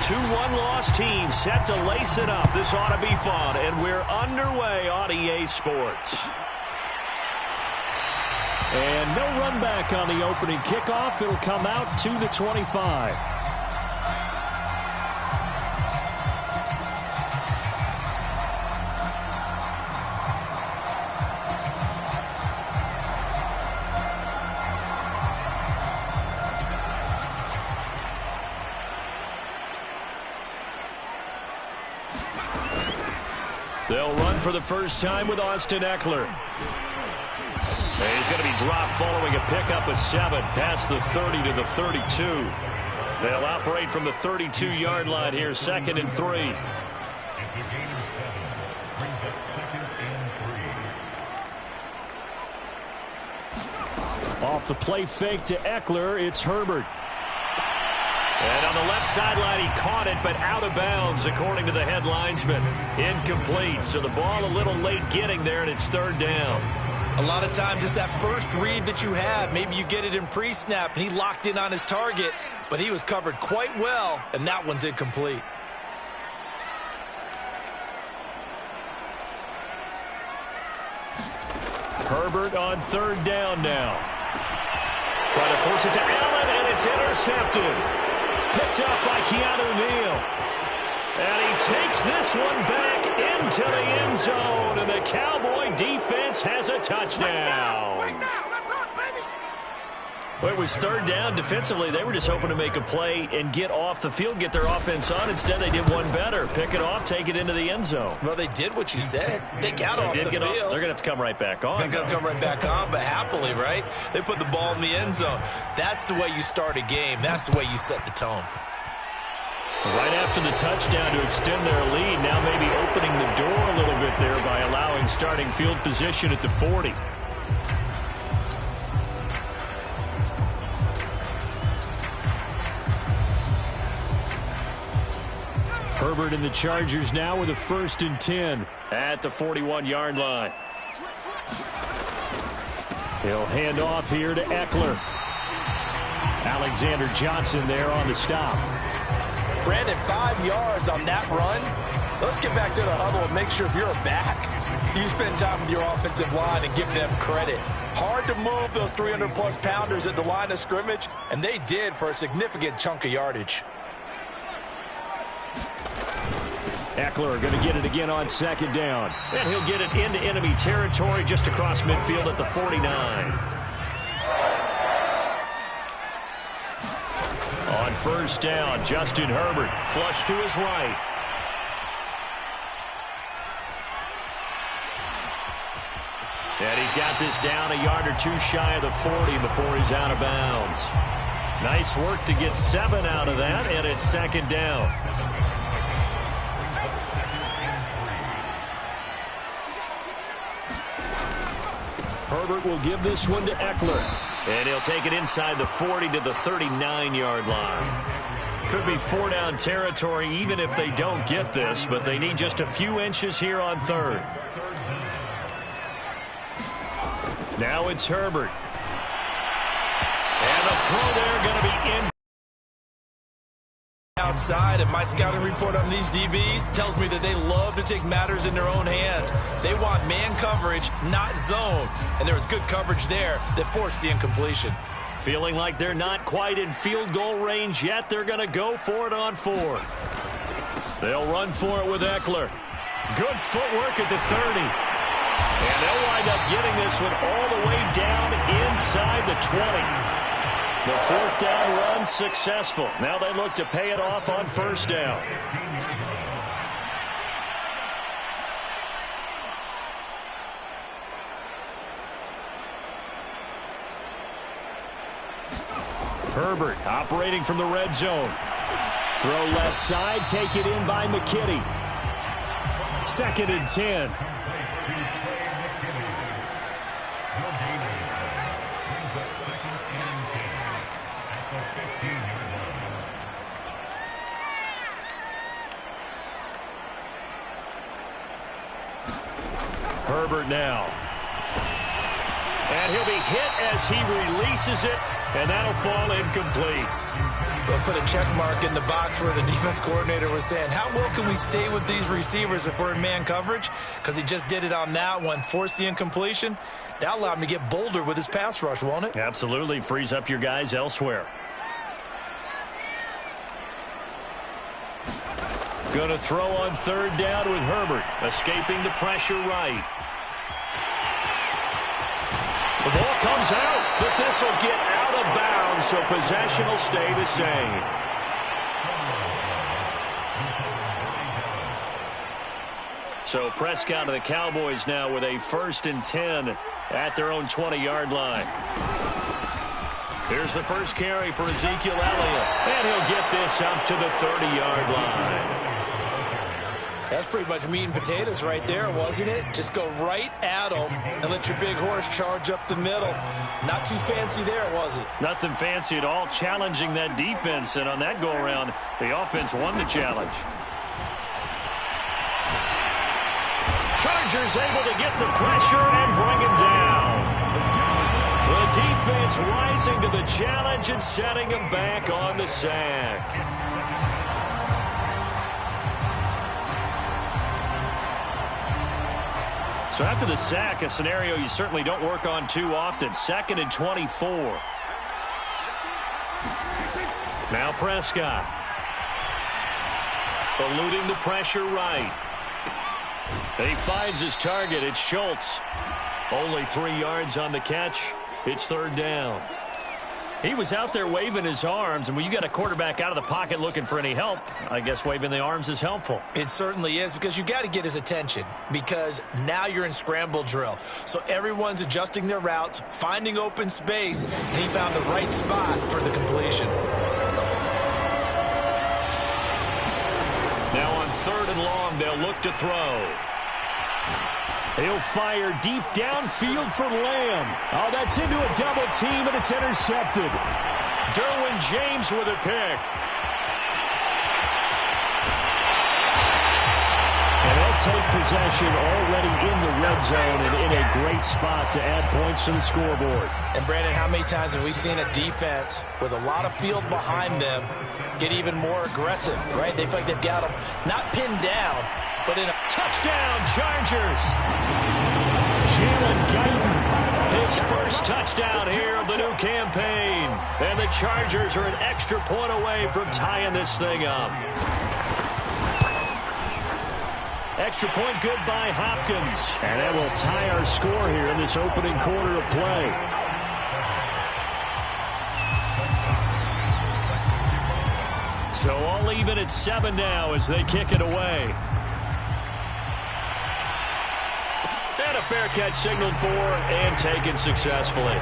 Two one-loss teams set to lace it up. This ought to be fun, and we're underway on EA Sports. And no run back on the opening kickoff. It'll come out to the 25. They'll run for the first time with Austin Eckler. And he's going to be dropped following a pickup of 7 past the 30 to the 32. They'll operate from the 32-yard line here, 2nd and 3. It's a gain of 7. Brings up 2nd and 3. Off the play fake to Eckler, it's Herbert. And on the left sideline, he caught it, but out of bounds, according to the head linesman. Incomplete, so the ball a little late getting there, and it's 3rd down. A lot of times it's that first read that you have. Maybe you get it in pre-snap, and he locked in on his target, but he was covered quite well, and that one's incomplete. Herbert on 3rd down now. Trying to force it to Allen, and it's intercepted. Picked up by Keanu Neal. And he takes this one back into the end zone, and the Cowboy defense has a touchdown. Well, it was 3rd down. Defensively, they were just hoping to make a play and get off the field, get their offense on. Instead, they did one better. Pick it off, take it into the end zone. Well, they did what you said. They got off the field. They're going to have to come right back on. They're going to come right back on, but happily, right? They put the ball in the end zone. That's the way you start a game. That's the way you set the tone. Right after the touchdown to extend their lead, now maybe opening the door a little bit there by allowing starting field position at the 40. Herbert and the Chargers now with a 1st and 10 at the 41-yard line. He'll hand off here to Eckler. Alexander Johnson there on the stop. Brandon, 5 yards on that run. Let's get back to the huddle and make sure if you're a back, you spend time with your offensive line and give them credit. Hard to move those 300-plus pounders at the line of scrimmage, and they did for a significant chunk of yardage. Eckler going to get it again on 2nd down. And he'll get it into enemy territory just across midfield at the 49. On 1st down, Justin Herbert, flush to his right. And he's got this down a yard or 2 shy of the 40 before he's out of bounds. Nice work to get 7 out of that, and it's 2nd down. Herbert will give this one to Eckler. And he'll take it inside the 40 to the 39-yard line. Could be 4-down territory even if they don't get this, but they need just a few inches here on 3rd. Now it's Herbert. And the throw there going to be in. Outside, and my scouting report on these DBs tells me that they love to take matters in their own hands. They want man coverage, not zone. And there was good coverage there that forced the incompletion. Feeling like they're not quite in field goal range yet. They're going to go for it on 4th. They'll run for it with Eckler. Good footwork at the 30. And they'll wind up getting this one all the way down inside the 20. The 4th down run successful. Now they look to pay it off on 1st down. Herbert operating from the red zone. Throw left side, take it in by McKinney. 2nd and 10. Herbert now. And he'll be hit as he releases it, and that'll fall incomplete. They'll put a check mark in the box where the defense coordinator was saying, how well can we stay with these receivers if we're in man coverage? Because he just did it on that one, forced the incompletion. That allowed him to get bolder with his pass rush, won't it? Absolutely. Frees up your guys elsewhere. Going to throw on third down with Herbert, escaping the pressure right. The ball comes out, but this will get out of bounds, so possession will stay the same. So Prescott of the Cowboys now with a 1st and 10 at their own 20-yard line. Here's the first carry for Ezekiel Elliott, and he'll get this up to the 30-yard line. That's pretty much meat and potatoes right there, wasn't it? Just go right at them and let your big horse charge up the middle. Not too fancy there, was it? Nothing fancy at all, challenging that defense, and on that go-around, the offense won the challenge. Chargers able to get the pressure and bring him down. The defense rising to the challenge and setting him back on the sack. So after the sack, a scenario you certainly don't work on too often. 2nd and 24. Now Prescott. Eluding the pressure right. He finds his target. It's Schultz. Only 3 yards on the catch. It's 3rd down. He was out there waving his arms, and when you got a quarterback out of the pocket looking for any help, I guess waving the arms is helpful. It certainly is, because you got to get his attention, because now you're in scramble drill. So everyone's adjusting their routes, finding open space, and he found the right spot for the completion. Now on 3rd and long, they'll look to throw. He'll fire deep downfield for Lamb. Oh, that's into a double team, and it's intercepted. Derwin James with a pick. And they'll take possession already in the red zone and in a great spot to add points to the scoreboard. And, Brandon, how many times have we seen a defense with a lot of field behind them get even more aggressive, right? They feel like they've got them not pinned down, but in a touchdown, Chargers. Jalen Guyton, his first touchdown here of the new campaign. And the Chargers are an extra point away from tying this thing up. Extra point good by Hopkins. And that will tie our score here in this opening quarter of play. So all even at 7 now as they kick it away. And a fair catch signaled for and taken successfully.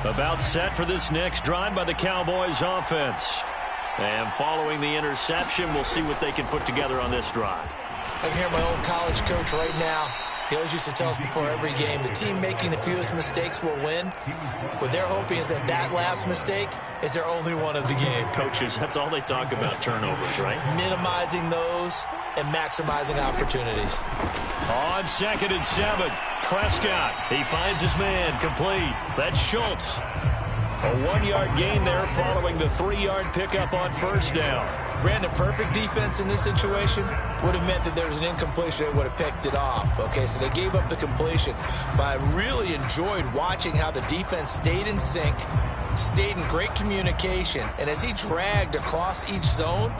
About set for this next drive by the Cowboys offense. And following the interception, we'll see what they can put together on this drive. I can hear my old college coach right now. He always used to tell us before every game, the team making the fewest mistakes will win. What they're hoping is that that last mistake is their only one of the game. Coaches, that's all they talk about, turnovers, right? Minimizing those and maximizing opportunities. On 2nd and 7, Prescott. He finds his man, complete. That's Schultz. A 1-yard gain there following the 3-yard pickup on 1st down. Brandon, perfect defense in this situation would have meant that there was an incompletion. They would have picked it off. Okay, so they gave up the completion. But I really enjoyed watching how the defense stayed in sync, stayed in great communication. And as he dragged across each zone,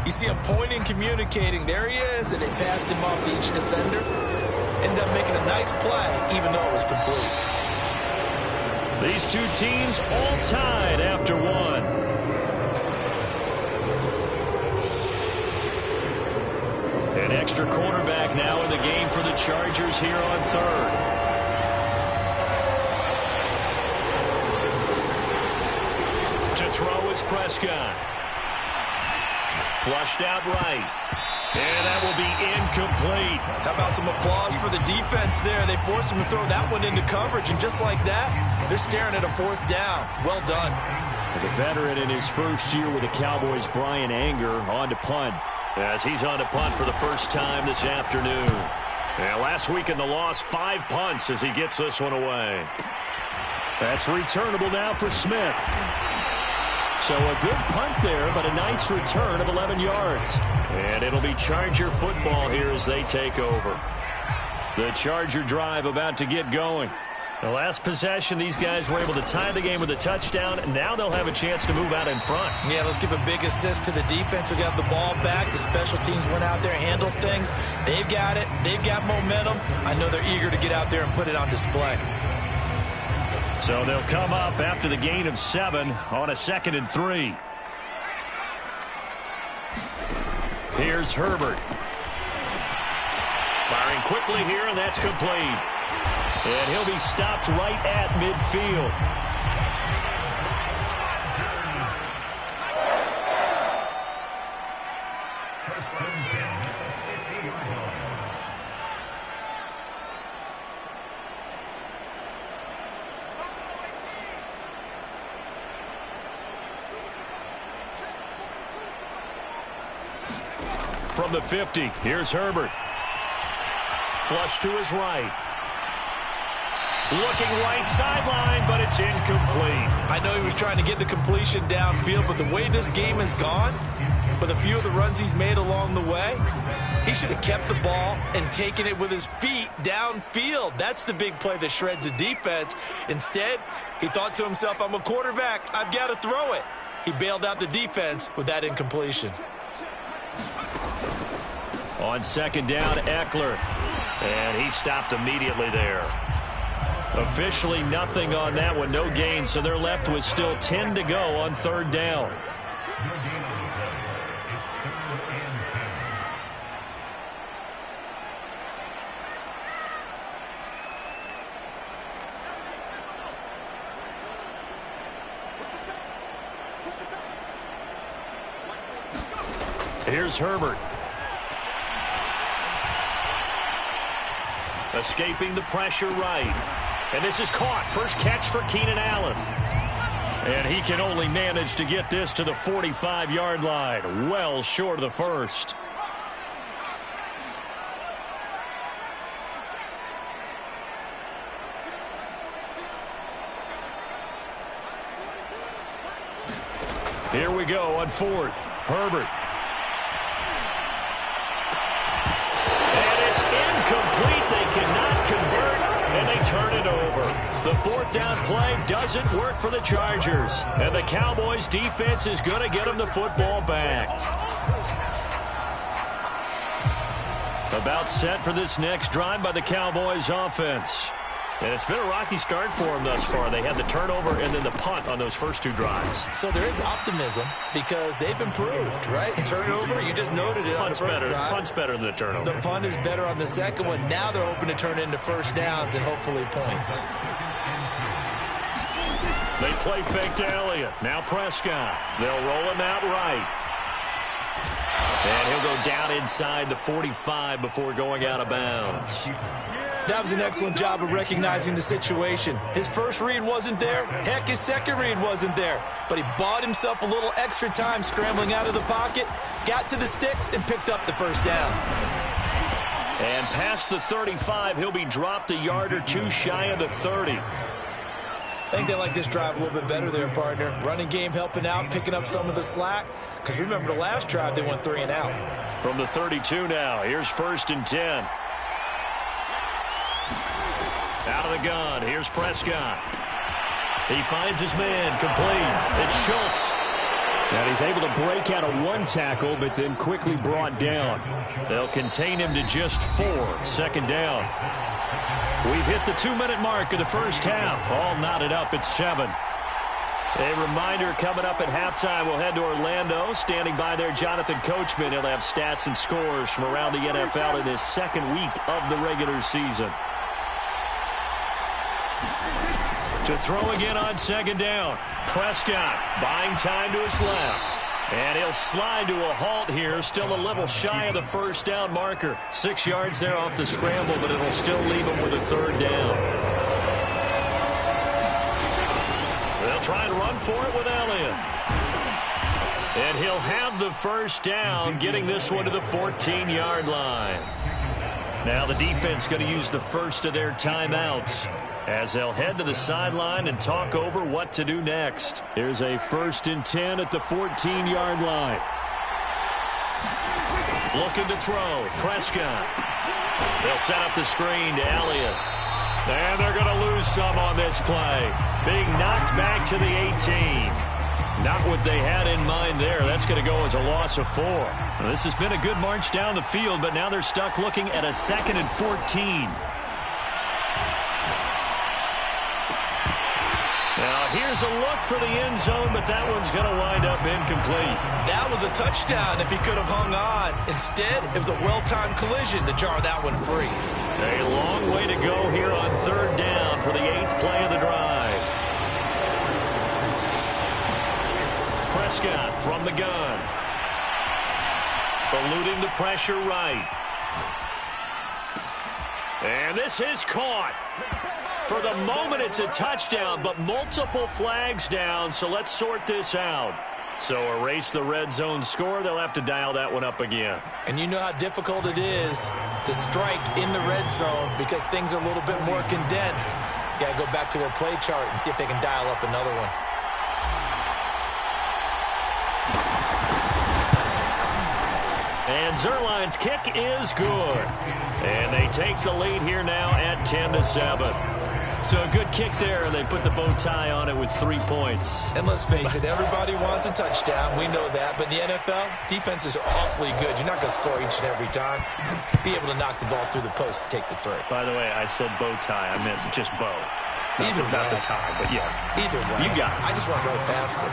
you see him pointing, communicating. There he is, and they passed him off to each defender. Ended up making a nice play, even though it was complete. These two teams all tied after one. An extra cornerback now in the game for the Chargers here on 3rd. To throw is Prescott. Flushed out right. And that will be incomplete. How about some applause for the defense there? They forced him to throw that one into coverage, and just like that, they're staring at a 4th down. Well done. The veteran in his first year with the Cowboys, Brian Anger, on to punt. As he's on to punt for the first time this afternoon. And last week in the loss, 5 punts as he gets this one away. That's returnable now for Smith. So a good punt there, but a nice return of 11 yards. And it'll be Charger football here as they take over. The Charger drive about to get going. The last possession, these guys were able to tie the game with a touchdown. And now they'll have a chance to move out in front. Yeah, let's give a big assist to the defense who got the ball back. The special teams went out there, handled things. They've got it. They've got momentum. I know they're eager to get out there and put it on display. So they'll come up after the gain of 7 on a 2nd and 3. Here's Herbert. Firing quickly here, and that's complete. And he'll be stopped right at midfield. From the 50, here's Herbert. Flush to his right. Looking right sideline, but it's incomplete. I know he was trying to get the completion downfield, but the way this game has gone, with a few of the runs he's made along the way, he should have kept the ball and taken it with his feet downfield. That's the big play that shreds the defense. Instead, he thought to himself, I'm a quarterback. I've got to throw it. He bailed out the defense with that incompletion. On 2nd down, Eckler. And he stopped immediately there. Officially nothing on that one, no gain, so they're left with still 10 to go on 3rd down. Here's Herbert. Escaping the pressure right. And this is caught. First catch for Keenan Allen. And he can only manage to get this to the 45-yard line. Well short of the first. Here we go on 4th. Herbert. And it's incomplete. They cannot convert, and they turn it over. The 4th down play doesn't work for the Chargers. And the Cowboys defense is going to get them the football back. About set for this next drive by the Cowboys offense. And it's been a rocky start for them thus far. They had the turnover and then the punt on those first 2 drives. So there is optimism because they've improved, right? Turnover, you just noted it on the first drive. Punt's better than the turnover. The punt is better on the second one. Now they're hoping to turn into first downs and hopefully points. They play fake to Elliott. Now Prescott. They'll roll him out right. And he'll go down inside the 45 before going out of bounds. That was an excellent job of recognizing the situation. His first read wasn't there. Heck, his second read wasn't there. But he bought himself a little extra time scrambling out of the pocket, got to the sticks, and picked up the first down. And past the 35, he'll be dropped a yard or 2 shy of the 30. I think they like this drive a little bit better there, partner. Running game helping out, picking up some of the slack. Because remember, the last drive, they went 3 and out. From the 32 now, here's 1st and 10. Out of the gun, here's Prescott. He finds his man, complete. It's Schultz. And he's able to break out of 1 tackle, but then quickly brought down. They'll contain him to just 4. 2nd down. We've hit the 2-minute mark of the first half. All knotted up at 7. A reminder coming up at halftime, we'll head to Orlando. Standing by there, Jonathan Coachman. He'll have stats and scores from around the NFL in his 2nd week of the regular season. To throw again on 2nd down. Prescott buying time to his left. And he'll slide to a halt here. Still a little shy of the first down marker. 6 yards there off the scramble, but it'll still leave him with a 3rd down. They'll They'll try and run for it with Elliott. And he'll have the first down, getting this one to the 14-yard line. Now the defense going to use the first of their timeouts as they'll head to the sideline and talk over what to do next. Here's a 1st and 10 at the 14-yard line. Looking to throw. Prescott. They'll set up the screen to Elliott. And they're going to lose some on this play. Being knocked back to the 18. Not what they had in mind there. That's going to go as a loss of 4. Now, this has been a good march down the field, but now they're stuck looking at a 2nd and 14. Now, here's a look for the end zone, but that one's going to wind up incomplete. That was a touchdown if he could have hung on. Instead, it was a well-timed collision to jar that one free. A long way to go here on 3rd down for the 8th play of the drive. Prescott from the gun. Eluding the pressure right. And this is caught. For the moment, it's a touchdown, but multiple flags down, so let's sort this out. So erase the red zone score. They'll have to dial that one up again. And you know how difficult it is to strike in the red zone because things are a little bit more condensed. You got to go back to their play chart and see if they can dial up another one. And Zerline's kick is good. And they take the lead here now at 10-7. So a good kick there, and they put the bow tie on it with 3 points. And let's face it, everybody wants a touchdown. We know that. But in the NFL, defenses are awfully good. You're not going to score each and every time. Be able to knock the ball through the post and take the throw. By the way, I said bow tie. I meant just bow. Not the tie, but yeah. Either way. You got it. I just went right past it.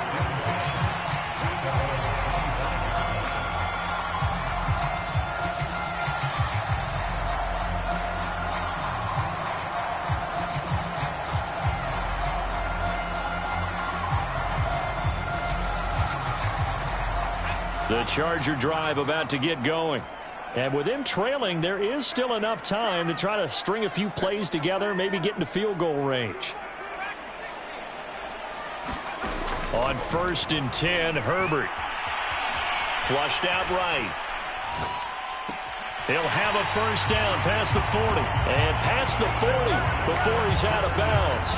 The Charger drive about to get going. And with them trailing, there is still enough time to try to string a few plays together, maybe get into field goal range. On 1st and 10, Herbert. Flushed out right. He'll have a first down past the 40. And past the 40 before he's out of bounds.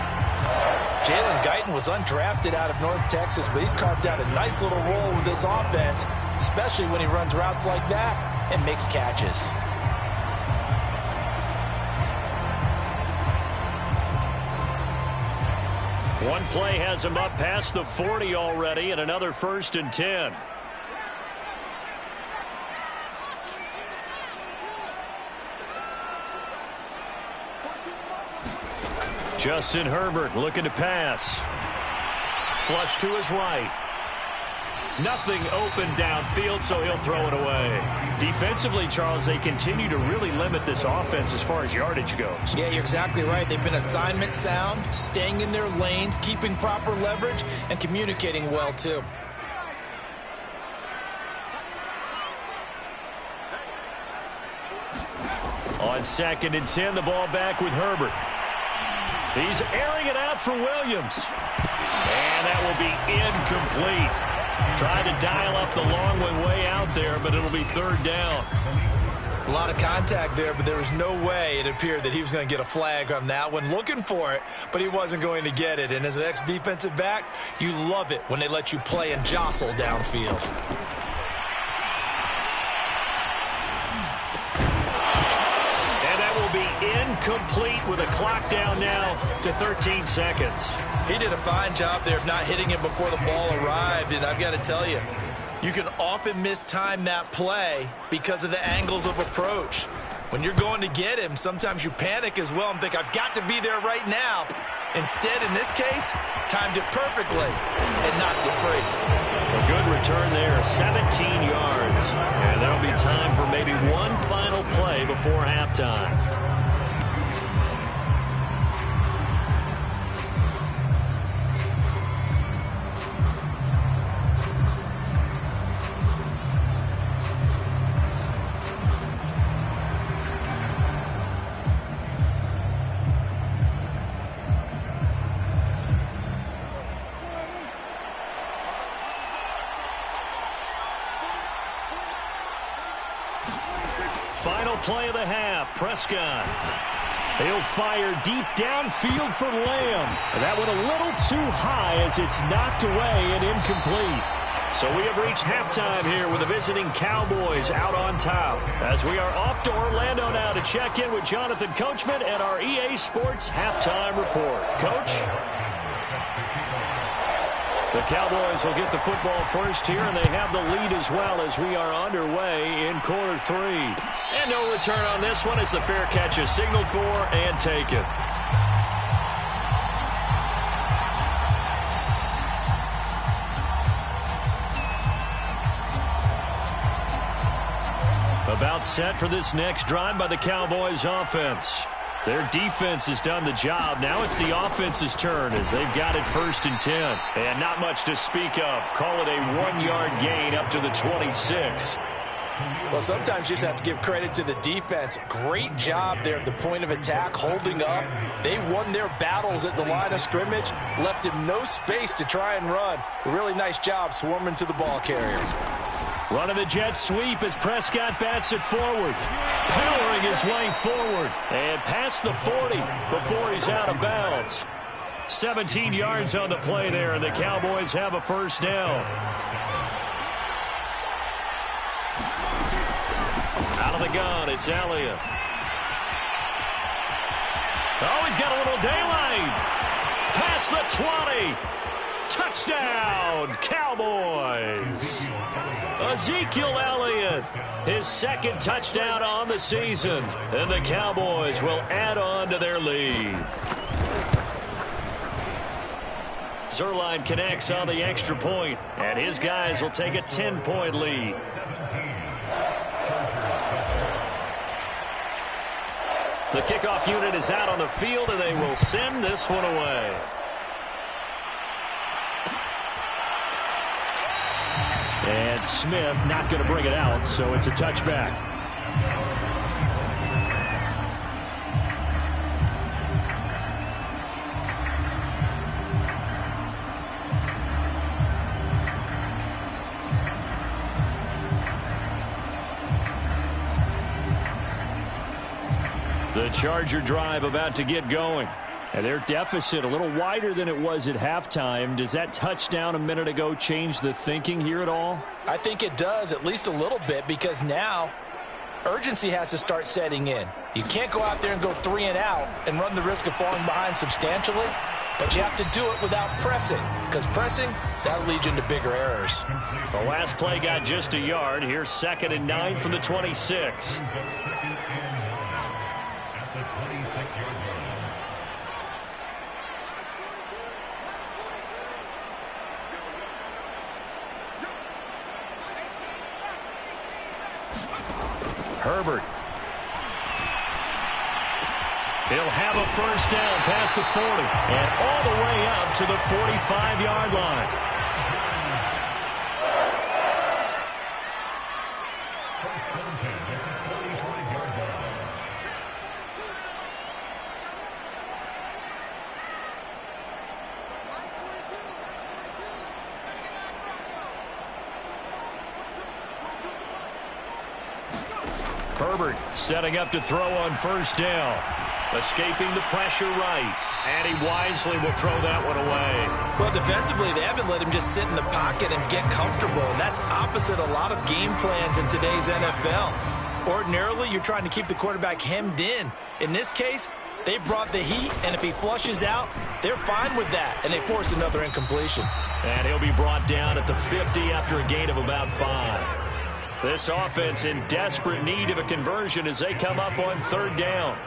Jalen Guyton was undrafted out of North Texas, but he's carved out a nice little role with this offense, especially when he runs routes like that and makes catches. One play has him up past the 40 already, and another 1st and 10. Justin Herbert looking to pass. Flush to his right. Nothing open downfield, so he'll throw it away. Defensively, Charles, they continue to really limit this offense as far as yardage goes. Yeah, you're exactly right. They've been assignment sound, staying in their lanes, keeping proper leverage, and communicating well, too. On 2nd and 10, the ball back with Herbert. He's airing it out for Williams. And that will be incomplete. Tried to dial up the long one way out there, but it'll be 3rd down. A lot of contact there, but there was no way it appeared that he was going to get a flag on that one. Looking for it, but he wasn't going to get it. And as an ex-defensive back, you love it when they let you play and jostle downfield. Incomplete with a clock down now to 13 seconds. He did a fine job there of not hitting him before the ball arrived, and I've got to tell you, you can often mistime that play because of the angles of approach. When you're going to get him, sometimes you panic as well and think, I've got to be there right now. Instead, in this case, timed it perfectly and knocked it free. A good return there, 17 yards. And there'll be time for maybe one final play before halftime. final play of the half. Prescott. He'll fire deep downfield for Lamb. And that went a little too high as it's knocked away and incomplete. So we have reached halftime here with the visiting Cowboys out on top. As we are off to Orlando now to check in with Jonathan Coachman and our EA Sports Halftime Report. Coach? The Cowboys will get the football first here, and they have the lead as well as we are underway in quarter 3. And no return on this one as the fair catch is signaled for and taken. About set for this next drive by the Cowboys offense. Their defense has done the job. Now it's the offense's turn as they've got it 1st and 10. And not much to speak of. Call it a 1-yard gain up to the 26. Well, sometimes you just have to give credit to the defense. Great job there at the point of attack, holding up. They won their battles at the line of scrimmage, left him no space to try and run. A really nice job swarming to the ball carrier. Running the jet sweep as Prescott bats it forward. Powering his way forward. And past the 40 before he's out of bounds. 17 yards on the play there, and the Cowboys have a first down. Out of the gun, it's Elliott. Oh, he's got a little daylight. Past the 20. Touchdown, Cowboys. Ezekiel Elliott, his 2nd touchdown on the season. And the Cowboys will add on to their lead. Zerline connects on the extra point, and his guys will take a 10-point lead. The kickoff unit is out on the field, and they will send this one away. And Smith not going to bring it out, so it's a touchback. The Charger drive about to get going. And their deficit a little wider than it was at halftime. Does that touchdown a minute ago change the thinking here at all? I think it does, at least a little bit, because now urgency has to start setting in. You can't go out there and go 3 and out and run the risk of falling behind substantially, but you have to do it without pressing, because pressing, that'll lead you into bigger errors. The last play got just a yard. Here's 2nd and 9 from the 26. Herbert. He'll have a first down past the 40 and all the way up to the 45-yard line. Herbert setting up to throw on first down. Escaping the pressure right. And he wisely will throw that one away. Well, defensively, they haven't let him just sit in the pocket and get comfortable. And that's opposite a lot of game plans in today's NFL. Ordinarily, you're trying to keep the quarterback hemmed in. In this case, they brought the heat, and if he flushes out, they're fine with that. And they force another incompletion. And he'll be brought down at the 50 after a gain of about 5. This offense in desperate need of a conversion as they come up on 3rd down.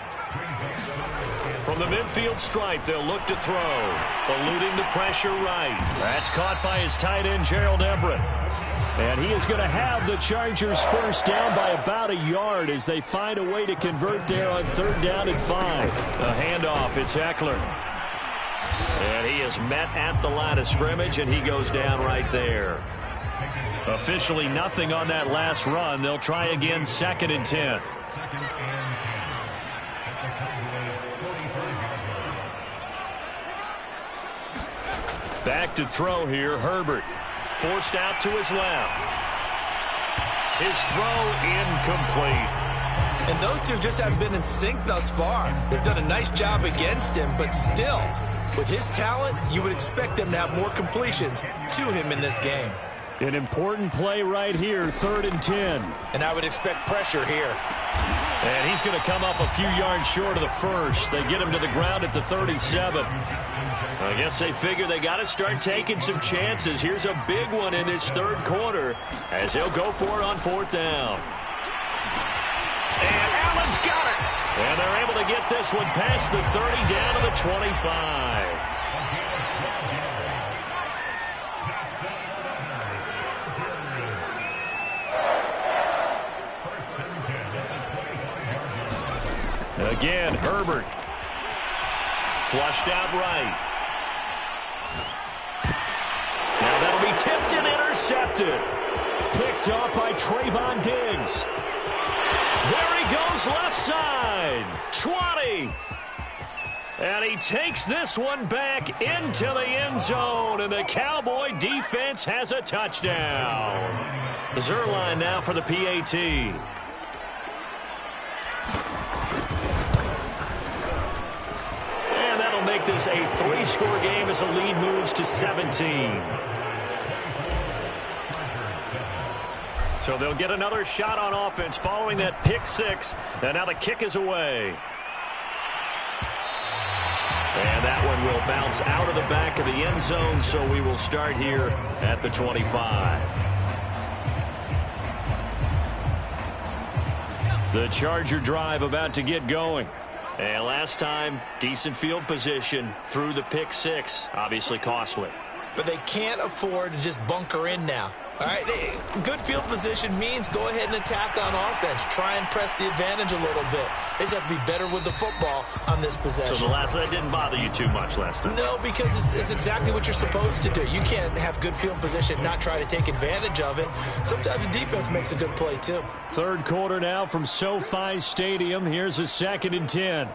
From the midfield stripe, they'll look to throw. Eluding the pressure right. That's caught by his tight end, Gerald Everett. And he is going to have the Chargers first down by about a yard as they find a way to convert there on 3rd down and 5. A handoff, it's Eckler. And he is met at the line of scrimmage, and he goes down right there. Officially nothing on that last run. They'll try again 2nd and 10. Back to throw here, Herbert. Forced out to his left. His throw incomplete. And those two just haven't been in sync thus far. They've done a nice job against him, but still, with his talent, you would expect them to have more completions to him in this game. An important play right here, 3rd and 10. And I would expect pressure here. And he's going to come up a few yards short of the first. They get him to the ground at the 37. I guess they figure they got to start taking some chances. Here's a big one in this 3rd quarter as they'll go for it on 4th down. And Allen's got it. And they're able to get this one past the 30 down to the 25. Again, Herbert. Flushed out right. Now that'll be tipped and intercepted. Picked up by Trayvon Diggs. There he goes left side. 20. And he takes this one back into the end zone. And the Cowboy defense has a touchdown. Zerline now for the PAT. Make this a 3-score game as the lead moves to 17. So they'll get another shot on offense following that pick 6. And now the kick is away. And that one will bounce out of the back of the end zone, so we will start here at the 25. The Charger drive about to get going. And last time, decent field position through the pick 6. Obviously costly. But they can't afford to just bunker in now. All right, good field position means go ahead and attack on offense. Try and press the advantage a little bit. They just have to be better with the football on this possession. So the last one didn't bother you too much last time? No, because it's exactly what you're supposed to do. You can't have good field position, not try to take advantage of it. Sometimes the defense makes a good play, too. 3rd quarter now from SoFi Stadium. Here's a 2nd and 10.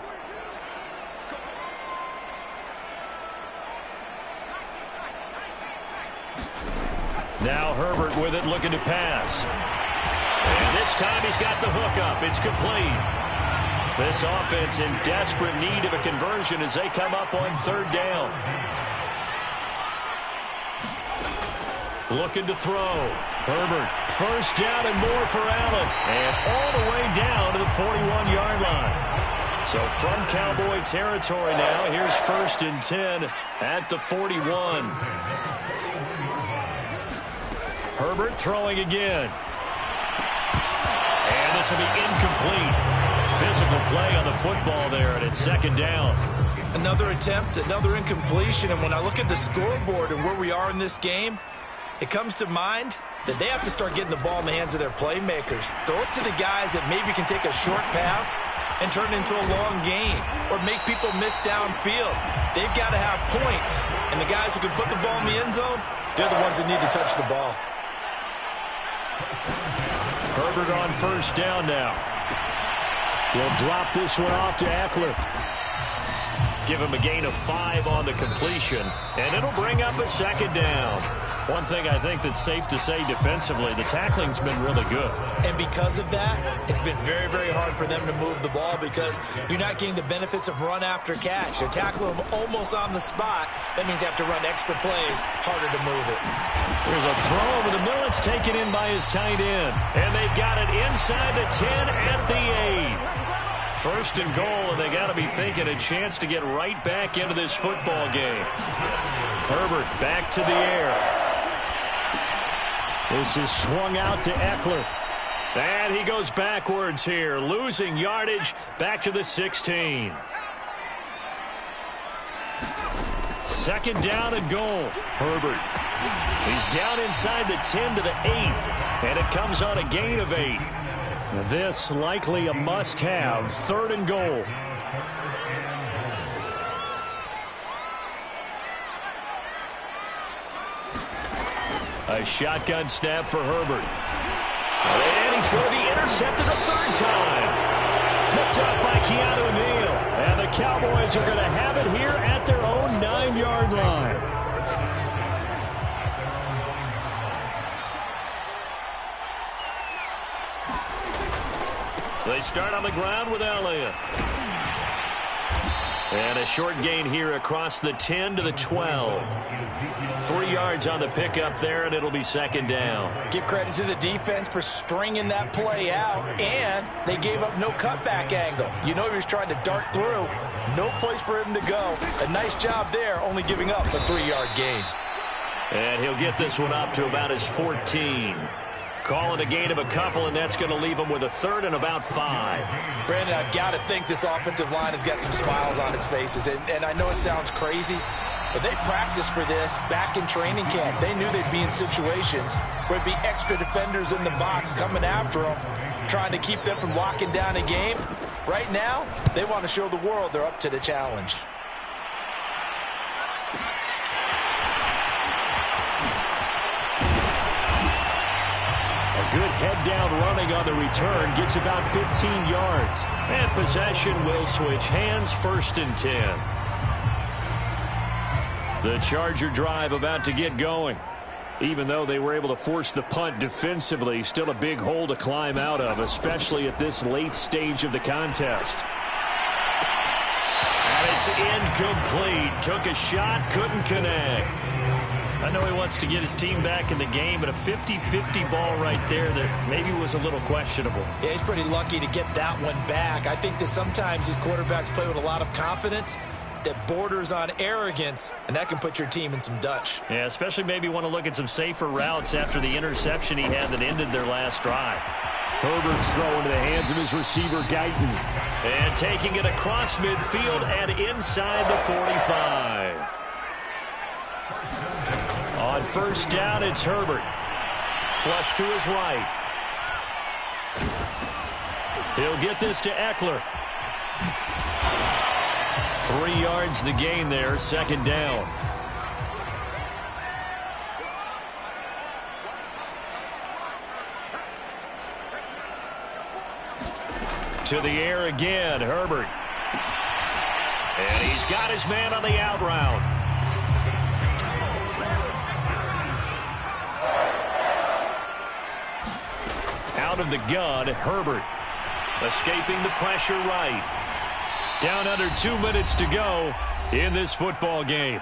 Now Herbert with it, looking to pass. And this time he's got the hook up. It's complete. This offense in desperate need of a conversion as they come up on 3rd down. Looking to throw. Herbert, 1st down and more for Allen. And all the way down to the 41-yard line. So from Cowboy territory now, here's 1st and 10 at the 41. Herbert throwing again. And this will be incomplete. Physical play on the football there, and it's 2nd down. Another attempt, another incompletion, and when I look at the scoreboard and where we are in this game, it comes to mind that they have to start getting the ball in the hands of their playmakers. Throw it to the guys that maybe can take a short pass and turn it into a long gain or make people miss downfield. They've got to have points, and the guys who can put the ball in the end zone, they're the ones that need to touch the ball. Herbert on 1st down now. We'll drop this one off to Eckler. Give him a gain of 5 on the completion, and it'll bring up a 2nd down. One thing I think that's safe to say defensively, the tackling's been really good. And because of that, it's been very, very hard for them to move the ball because you're not getting the benefits of run after catch. They're tackling them almost on the spot. That means you have to run extra plays, harder to move it. There's a throw over the middle. It's taken in by his tight end. And they've got it inside the 10 at the 8. 1st and goal, and they got to be thinking a chance to get right back into this football game. Herbert back to the air. This is swung out to Eckler. And he goes backwards here, losing yardage back to the 16. 2nd down and goal. Herbert. He's down inside the 10 to the 8. And it comes on a gain of 8. This likely a must-have. 3rd and goal. A shotgun snap for Herbert. And he's going to be intercepted a 3rd time. Picked up by Keanu Neal. And the Cowboys are going to have it here at their own 9-yard line. They start on the ground with Elliott. And a short gain here across the 10 to the 12. 3 yards on the pickup there, and it'll be second down. Give credit to the defense for stringing that play out, and they gave up no cutback angle. You know he was trying to dart through. No place for him to go. A nice job there, only giving up a 3-yard gain. And he'll get this one up to about his 14. Calling a gain of a couple, and that's going to leave him with a third and about 5. Brandon, I've got to think this offensive line has got some smiles on its faces. And I know it sounds crazy, but they practiced for this back in training camp. They knew they'd be in situations where there'd be extra defenders in the box coming after them, trying to keep them from locking down a game. Right now, they want to show the world they're up to the challenge. Good head-down running on the return. Gets about 15 yards. And possession will switch hands, 1st and 10. The Charger drive about to get going. Even though they were able to force the punt defensively, still a big hole to climb out of, especially at this late stage of the contest. And it's incomplete. Took a shot, couldn't connect. I know he wants to get his team back in the game, but a 50-50 ball right there that maybe was a little questionable. Yeah, he's pretty lucky to get that one back. I think that sometimes these quarterbacks play with a lot of confidence that borders on arrogance, and that can put your team in some Dutch. Yeah, especially maybe want to look at some safer routes after the interception he had that ended their last drive. Herbert's throw into the hands of his receiver, Guyton. And taking it across midfield and inside the 45. On 1st down, it's Herbert. Flush to his right. He'll get this to Eckler. 3 yards the gain there, 2nd down. To the air again, Herbert. And he's got his man on the out route. Out of the gun, Herbert. Escaping the pressure right. Down under 2 minutes to go in this football game.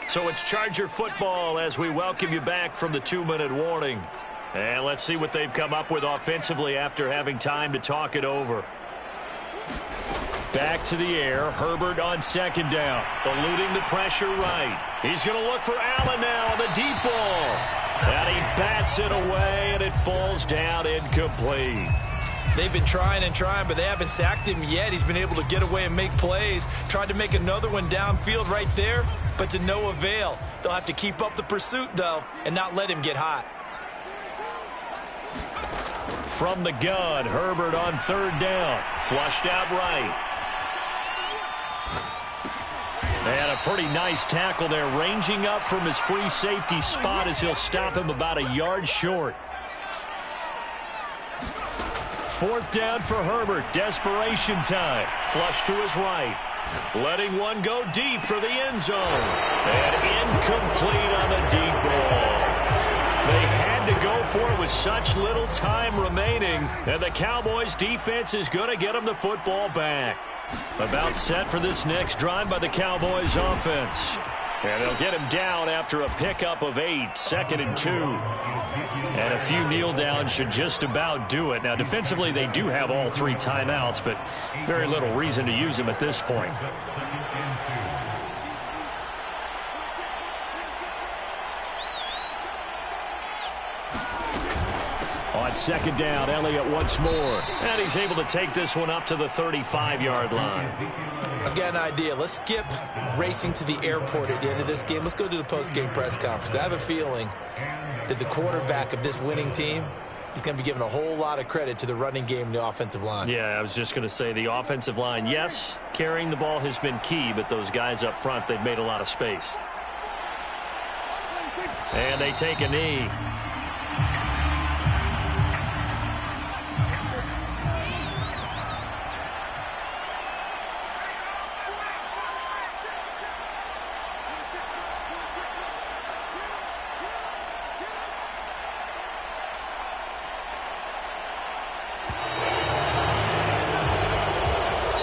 So it's Charger football as we welcome you back from the 2-minute warning. And let's see what they've come up with offensively after having time to talk it over. Back to the air. Herbert on 2nd down. Eluding the pressure right. He's going to look for Allen now on the deep ball. And he bats it away, and it falls down incomplete. They've been trying and trying, but they haven't sacked him yet. He's been able to get away and make plays. Tried to make another one downfield right there, but to no avail. They'll have to keep up the pursuit, though, and not let him get hot. From the gun, Herbert on 3rd down. Flushed out right. And a pretty nice tackle there, ranging up from his free safety spot as he'll stop him about a yard short. 4th down for Herbert. Desperation time. Flush to his right. Letting one go deep for the end zone. And incomplete on the deep ball. They had to go for it with such little time remaining. And the Cowboys defense is going to get them the football back. About set for this next drive by the Cowboys offense. And they'll get him down after a pickup of 8, 2nd and 2. And a few kneel downs should just about do it. Now, defensively, they do have all 3 timeouts, but very little reason to use them at this point. On 2nd down, Elliott once more. And he's able to take this one up to the 35-yard line. I've got an idea. Let's skip racing to the airport at the end of this game. Let's go to the post-game press conference. I have a feeling that the quarterback of this winning team is going to be given a whole lot of credit to the running game and the offensive line. Yeah, I was just going to say the offensive line, yes, carrying the ball has been key, but those guys up front, they've made a lot of space. And they take a knee.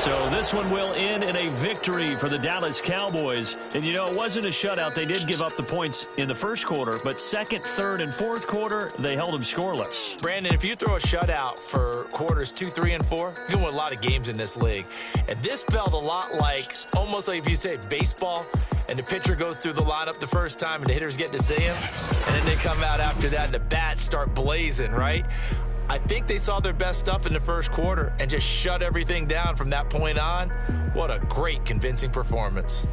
So this one will end in a victory for the Dallas Cowboys. And, it wasn't a shutout. They did give up the points in the first quarter, but second, third, and fourth quarter, they held them scoreless. Brandon, if you throw a shutout for quarters 2, 3, and 4, you can win a lot of games in this league. And this felt a lot like, almost like if you say baseball, and the pitcher goes through the lineup the first time and the hitters get to see him, and then they come out after that and the bats start blazing, right? I think they saw their best stuff in the first quarter and just shut everything down from that point on. What a great, convincing performance.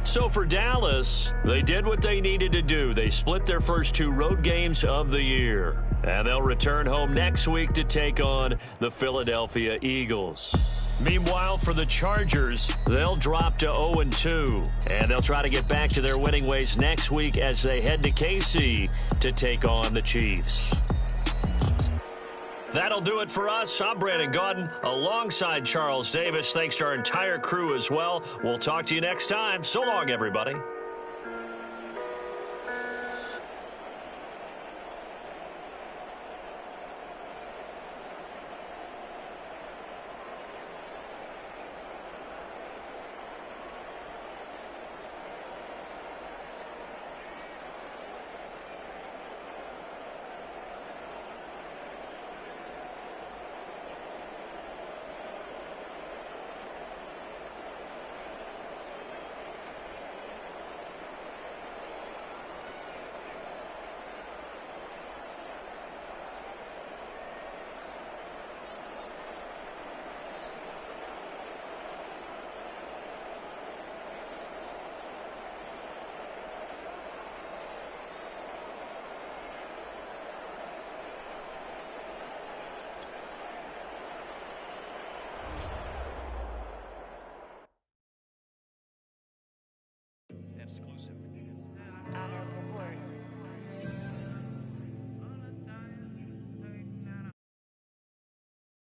So for Dallas, they did what they needed to do. They split their first 2 road games of the year. And they'll return home next week to take on the Philadelphia Eagles. Meanwhile, for the Chargers, they'll drop to 0-2. And they'll try to get back to their winning ways next week as they head to KC to take on the Chiefs. That'll do it for us. I'm Brandon Gaudin alongside Charles Davis. Thanks to our entire crew as well. We'll talk to you next time. So long, everybody.